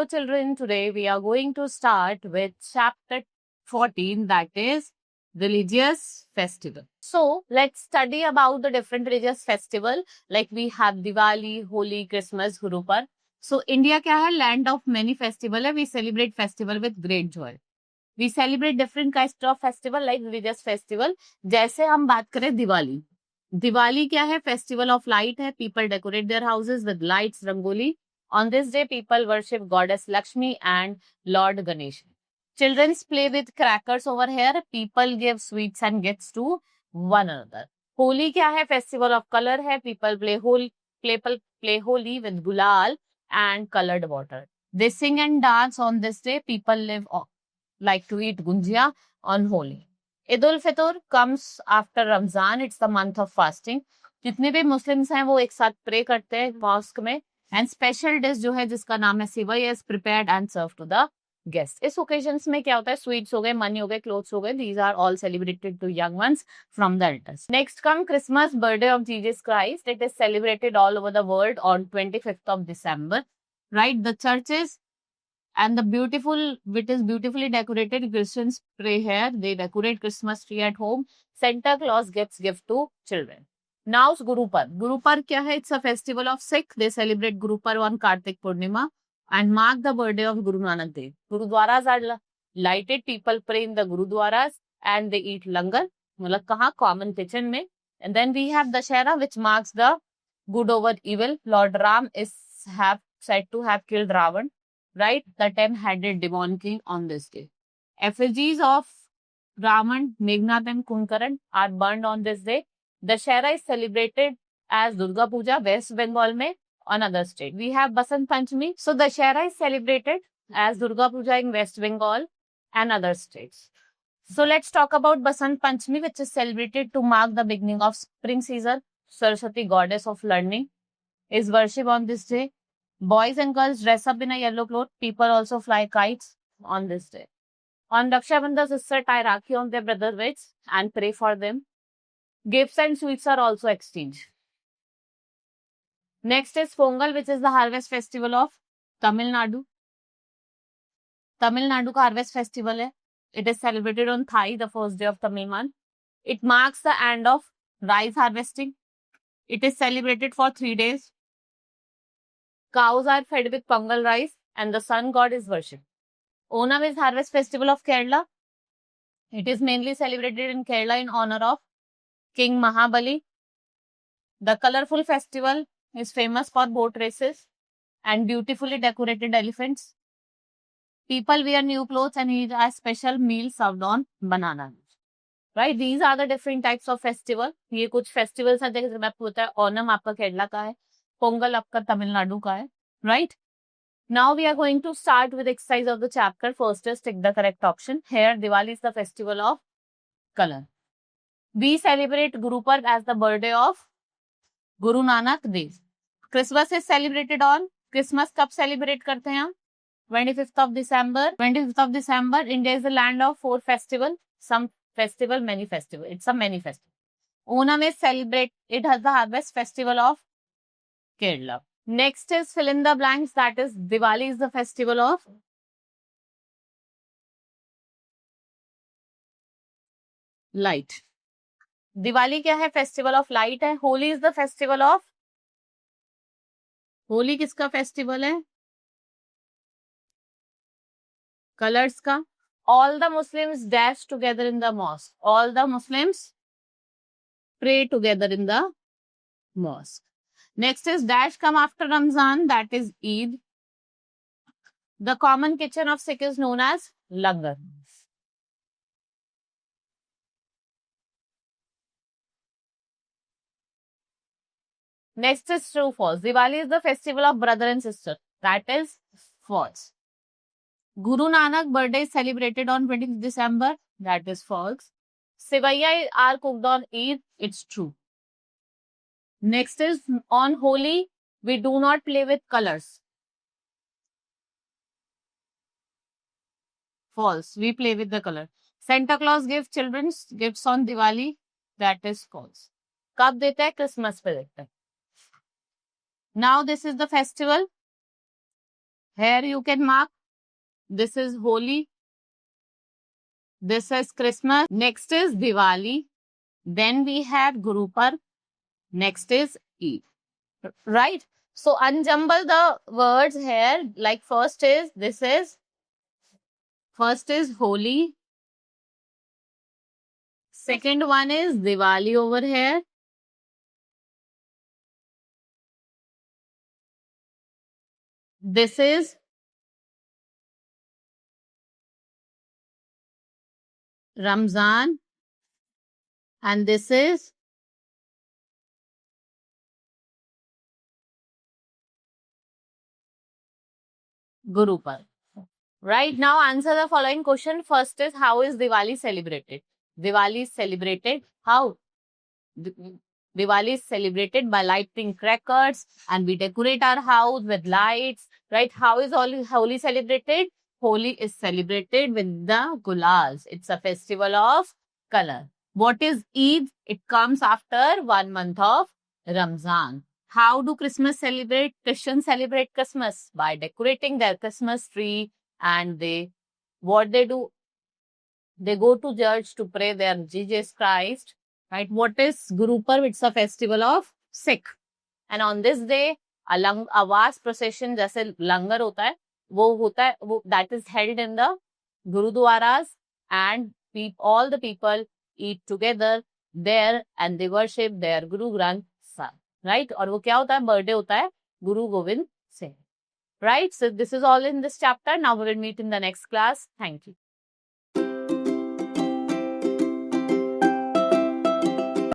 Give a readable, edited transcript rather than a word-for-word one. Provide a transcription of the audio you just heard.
Hello children, today we are going to start with chapter 14, that is religious festival. So let's study about the different religious festival, like we have Diwali, Holi, Christmas, Guru Parv. So India क्या है? Land of many festival है. We celebrate festival with great joy. We celebrate different kinds of festival like religious festival. जैसे हम बात करें दिवाली. दिवाली क्या है? Festival of light है. People decorate their houses with lights, rangoli. On this day, people worship goddess Lakshmi and Lord Ganesh. Children play with crackers over here. People give sweets and gifts to one another. Holi क्या है? Festival of color है. People play Holi with gulal and colored water. They sing and dance on this day. People like to eat gunjia on Holi. Eid ul-Fitr comes after Ramzan. It's the month of fasting. जितने भी Muslims हैं वो एक साथ pray करते हैं mask में. And special dish जो है जिसका नाम है sevai is prepared and serve to the guest. इस ओकेजन्स में क्या होता है? स्वीट्स हो गए, मनी हो गए, क्लोथ्स हो गए. These are all celebrated to young ones from the elders. Next come Christmas, birthday of Jesus Christ. It is celebrated all over the world on 25th of December. Right? The churches and it is beautifully decorated. Christians pray here. They decorate Christmas tree at home. Santa Claus gives gift to children. Now Guru Parv. Guru Parv kya hai? It's a festival of Sikh. They celebrate Guru Parv on Kartik Purnima and mark the birthday of Guru Nanak Dev. Gurudwaras are lighted. People pray in the Gurudwaras and they eat langar. मतलब कहाँ? Common kitchen में. And then we have Dashera, which marks the good over evil. Lord Ram is said to have killed Ravan. Right? The 10-headed demon king on this day. Effigies of Raman, Meghnad and Kunkaran are burned on this day. Dashera is celebrated as Durga Puja, West Bengal mein, on other state. We have Basant Panchami. So Dashera is celebrated as Durga Puja in West Bengal and other states. So let's talk about Basant Panchami, which is celebrated to mark the beginning of spring season. Saraswati, goddess of learning, is worshipped on this day. Boys and girls dress up in a yellow cloth. People also fly kites on this day. On Raksha Bandhan, sisters tie Rakhi on their brother's waist and pray for them. Gifts and sweets are also exchanged. Next is Pongal, which is the harvest festival of Tamil Nadu. Tamil Nadu ka harvest festival hai. It is celebrated on Thai, the first day of Tamil month. It marks the end of rice harvesting. It is celebrated for 3 days. Cows are fed with Pongal rice and the sun god is worshipped. Onam is harvest festival of Kerala. It is mainly celebrated in Kerala in honor of King Mahabali. The colorful festival is famous for boat races and beautifully decorated elephants. People wear new clothes and eat a special meal served on banana. Right? These are the different types of festival. ये कुछ festivals हैं जैसे मैं आपको बताया. ओनम आपका केरला का है, पोंगल आपका तमिलनाडु का है. Right? Now we are going to start with exercise of the chapter. First is tick the correct option. Here Diwali is the festival of color. We celebrate Guru Parv as the birthday of Guru Nanak Dev. Christmas is celebrated on Christmas कब celebrate करते हैं हम? 25th of December. 25th of December. India is the land of 4 festival. Some festival, many festival. It's a many festival. Onam is celebrate. It has the harvest festival of Kerala. Next is fill in the blanks. That is Diwali is the festival of light. Diwali क्या है? Festival of light है. Holi is the festival of, Holi किसका festival है? Colours का. All the Muslims dash together in the mosque. All the Muslims pray together in the mosque. Next is dash come after Ramzan. That is Eid. The common kitchen of Sikh is known as langar. Next is true false. Diwali is the festival of brother and sister. That is false. Guru Nanak birthday is celebrated on 20th December. That is false. Sevaiya are cooked on Eid. It's true. Next is on Holi, we do not play with colors. False. We play with the color. Santa Claus gives children gifts on Diwali. That is false. कब देता है? Christmas पे देता है. Now this is the festival Here you can mark. This is Holi. This is Christmas. Next is Diwali. Then we have Guru Parv. Next is Eid. Right? So unjumble the words here. Like first is Holi. Second one is Diwali over here. This is Ramzan. And this is Guru Parv. Right, now answer the following question. First is, how is Diwali celebrated? Diwali is celebrated how? Diwali is celebrated by lighting crackers and we decorate our house with lights. Right? How is Holi celebrated? Holi is celebrated with the gulals. It's a festival of color. What is Eid? It comes after 1 month of Ramzan. How do Christmas celebrate? Christians celebrate Christmas by decorating their Christmas tree, and what they do, they go to church to pray their Jesus Christ. Right? What is Guru Parv? It's a festival of Sikh. And on this day, a vast procession, जैसे लंगर होता है, वो होता है, that is held in the Gurudwaras, and all the people eat together there and they worship their Guru Granth Sahib. Right? और वो क्या होता है? Birthday होता है Guru Gobind Singh. Right? So this is all in this chapter. Now we will meet in the next class. Thank you.